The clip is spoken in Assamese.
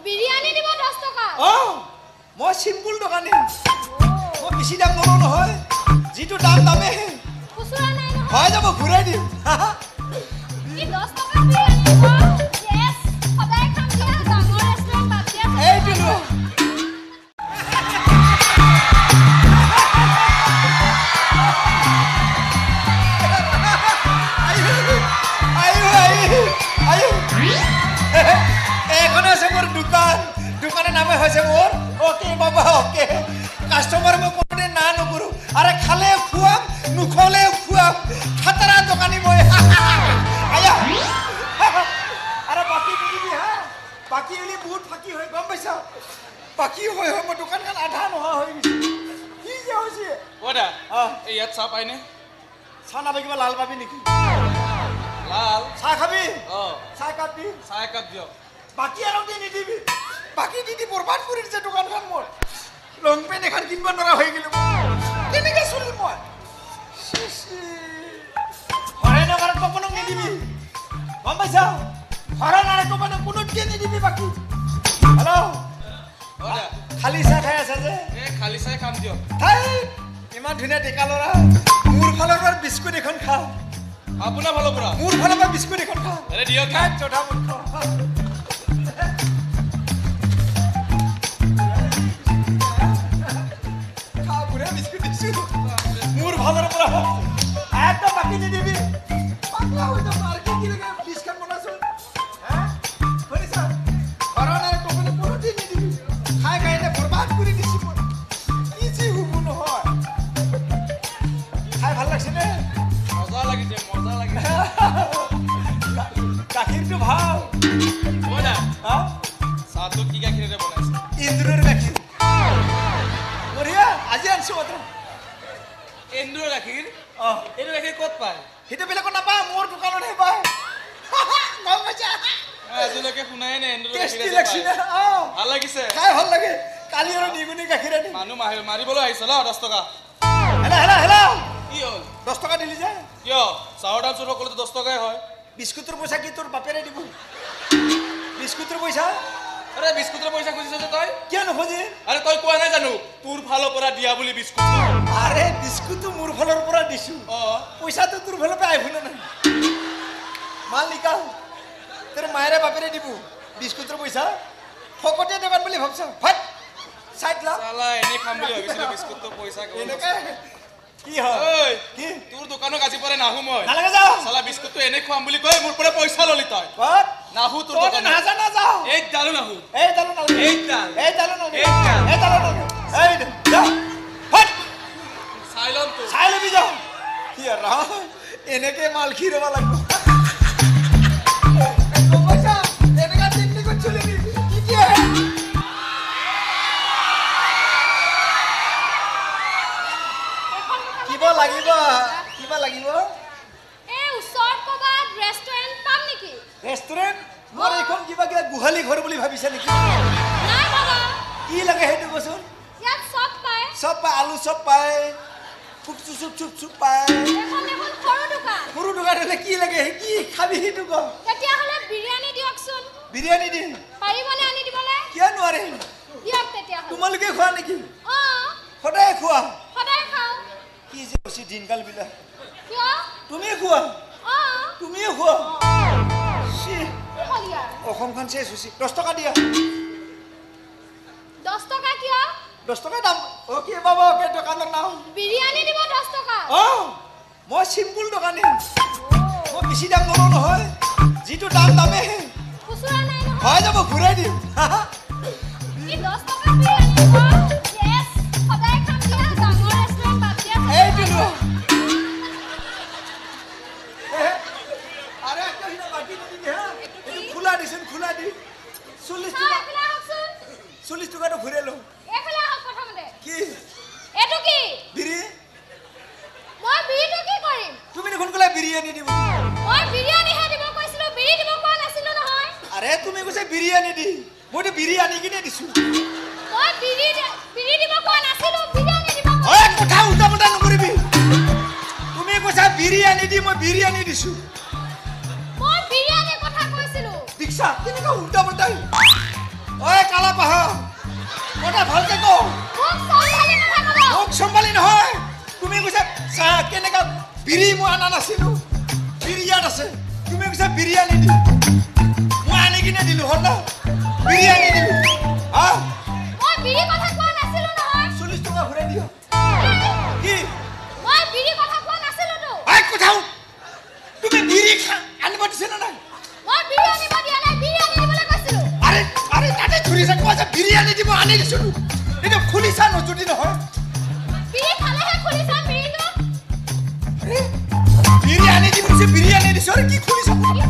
বিৰিয়ানী দিব 10 টকা মই সিম্পল দোকানী মই বেছি দাম নলওঁ নহয় যিটো দাম দামে খুচুৰা নাই নহয় হৈ যাব ঘূৰাই দিম কি 10 টকা বিৰিয়ানী দিব ইয়েস সদায় খাম দিয়া ডাঙৰ ৰেষ্টুৰেণ্ট বাদ দিয়া এইটো লো দোকানের নামে হয়েছে মোর ওকে বাবা ওকে কাস্টমার মো কোনে না নকরু আরে খালে খুয়াম নুখলে খুয়াম খাতরা দোকানি মই আয়া আরে বাকি দিবি হ্যাঁ বাকি হলি বহুত ফাকি হয় গম পাইছা বাকি হয় মো দোকানখান আধা নহা হৈ গিছে কি যে হৈছে ওডা এই ইয়াত চা পাইনে চা নাবে কিবা লাল পাবি নেকি লাল চা খাবি চা কাপ দিও বাকি আর দি নিদিবি বাকি দিদি বরবাদ করে দিছে দোকানখান মোর লং পেন এখন কিনবা নরা হয়ে গেল কেনেকে চলি মই হরে নগর কখনো নিদিবি গম পাইছা হরে নারে কখনো কোনো কে নিদিবি বাকি হ্যালো ওডা খালি চা খাই আছে যে এ খালি চাই খাম দিও তাই ইমান ধুনীয়া টেকা লৰা মোৰ ফালৰ পৰা বিস্কুট এখন খা আপোনাৰ ভালো পুৰা মোৰ ফালৰ পৰা বিস্কুট এখন খা আরে দিও খা কি চোটা মুখ মোর ভালোর পর একটা বাকি দিয়ে দিবি পাগলা হই তো আর কি লাগে ডিসকাউন্ট বনাছো হ্যাঁ বলিস করোনা কোনে পুরো দিয়ে দিবি খাই খাই না বরবাদ করে দিছি কি যে হুবুন হয় খাই ভাল লাগছে না মজা লাগিছে গাখীৰ তো ভাল ওডা হ্যাঁ সাতো কি গাখীৰে বনাইছে ইন্দ্ৰৰ গাখীৰ বঢ়িয়া আজি আনছো মাত্ৰ এন্দুৰ গাখীৰ এন্দুৰ গাখীৰ ক'ত পায় সেইটো বেলেগত নাপায় মোৰ দোকানতহে পায় গম পাইছা আজিলৈকে শুনাই নাই এন্দুৰ টেষ্টি গাখীৰ লাগছি না ভাল লাগিছে খাই ভাল লাগে কালি আৰু নিগুনি গাখীৰ আনি মানুহ মাৰিবলৈ আহিছে ল 10 টকা হেলা কি হ'ল 10 টকা দিলি যে কিয় চাউৰ দাম চুৰ সকলোতে 10 টকাই হয় বিস্কুটৰ পইচা কি তোৰ বাপেৰে দিব বিস্কুটৰ পইচা আৰে বিস্কুটৰ পইচা খুজিছ যে তই কিয় নখোজে আৰে তই কোৱা নাই জানো তোৰ ফালৰ পৰা দিয়া বুলি বিস্কুট আৰে বিস্কুটটো মোৰ ফালৰ পৰা দিছো পইচাটো তোৰ ফালৰ পৰা আহিব না মাল নিকাল তোৰ মায়েৰে বাপেৰে দিব বিস্কুটৰ পইচা ফকতে দেবান বুলি ভাবছ ফাট সাইড লা সালা এনে খাম বুলি ভাবিছিলো বিস্কুটৰ পইচা এনেকে কি হয় ঐ কি তোৰ দোকানত আজি পৰে নাহু মই নালাগে যাও সালা বিস্কুটটো এনে খাম বুলি কই মোৰ পৰা পইচা ললি তই বাট নাহু তোৰ তোৰ দোকানত নাজা না যাও এক ডালু নাহু এই দালু নালু এক ডাল এই দালু নালু এক ডাল এই দালু নালু এই যা ফাট সাইলন তো চাই লবি যাও কি ৰা এনেকে মাল খিৰব লাগিব পইচা এনেকা টেকনিক চলে কি কি কিবা লাগিব এ উছৰত কবাত ৰেষ্টুৰেণ্ট পাম নেকি ৰেষ্টুৰেণ্ট মোৰ এখন কিবা গুহালি ঘৰ বুলি ভাবিছে নেকি নাই বাবা কি লাগে হেতু বসুন ইয়াত সব পায় সব পায় আলু সব পায় চুপ পায় এখন সৰু দোকান হলে কি লাগে কি খাবি হেতু ক তেতিয়াহ'লে বিৰিয়ানী দিয়কচোন বিৰিয়ানী দি পাৰিবনে আনি দিবলৈ কিয় নোৱাৰে দিয়ক তেতিয়াহ'লে তোমালোকে খোৱা নেকি সদায় খাওঁ কি যে হৈছে দিনকাল বিলাক কিয় তুমি খোৱা তুমিও খোৱা অসমখন চেছ হৈছে 10 টকা দিয়া 10 টকা কিয় 10 টকা দাম কি বাবা ওকে দোকানৰ নাম বিৰিয়ানী দিব 10 টকা মই সিম্পল দোকানী মই বেছি দাম নলওঁ নহয় যিটো দাম দামে খুচুৰা নাই নহয় হৈ যাব ঘূৰাই দিম কি 10 টকা বিৰিয়ানী দিব ইয়েস সদায় খাম দিয়া ডাঙৰ ৰেষ্টুৰেণ্ট বাদ দিয়া এইটো লো আরে একটা হিনা বাকি দিবি হ্যাঁ এটা খোলা দিছেন খোলা দি 40 টাকা এফালে আহকচোন 40 টাকাটো ঘূৰাই লও এফালে আহক প্ৰথমতে কি এটো কি বিৰি মই বিৰিটো কি কৰিম তুমি দেখোন কলা বিৰিয়ানী দিব মই বিৰিয়ানী হে দিব কৈছিলো বিৰি দিব কোৱা নাছিলো নহয় আৰে তুমি কৈছে বিৰিয়ানী দি মইতো বিৰিয়ানী কিনে দিছো মই বিৰি দিব কোৱা নাছিলো বিৰিয়ানী দিব ওই কথা উল্টা পুল্টা নকৰিবি তুমি কৈছা বিৰিয়ানী দি মই বিৰিয়ানী দিছো মই বিৰিয়ানী কথা কৈছিলো দীক্ষা কেনেকা উল্টা পুল্টা ওই বিৰি মই আনা নাছিলো বিৰি ইয়াত আছে তুমি কৈছা বিৰিয়ানী দি মই আনি কিনে দিলো হ'ল ন বিৰিয়ানী দিলো হা মই বিৰি কথা কোৱা নাছিলো নহয় 40 টকা ঘূৰাই দিয় কি মই বিৰি কথা কোৱা নাছিলো তো আই কোথাও তুমি বিৰি আনিব দিছে না নাই মই বিৰি আনিব দিয়া নাই বিৰি আনি দিবলৈ কৈছিলো আৰে আৰে তাতে ধৰিছে কোৱা যে বিৰিয়ানী দিব আনি দিছো এইটো খুলিছা নজুদি নহয় বিৰি খালেহে খুলিছা বিৰিটো বিৰিয়ানী দিব দিছে বিৰিয়ানী দিছো আৰু কি খুলিছা কি কৈছা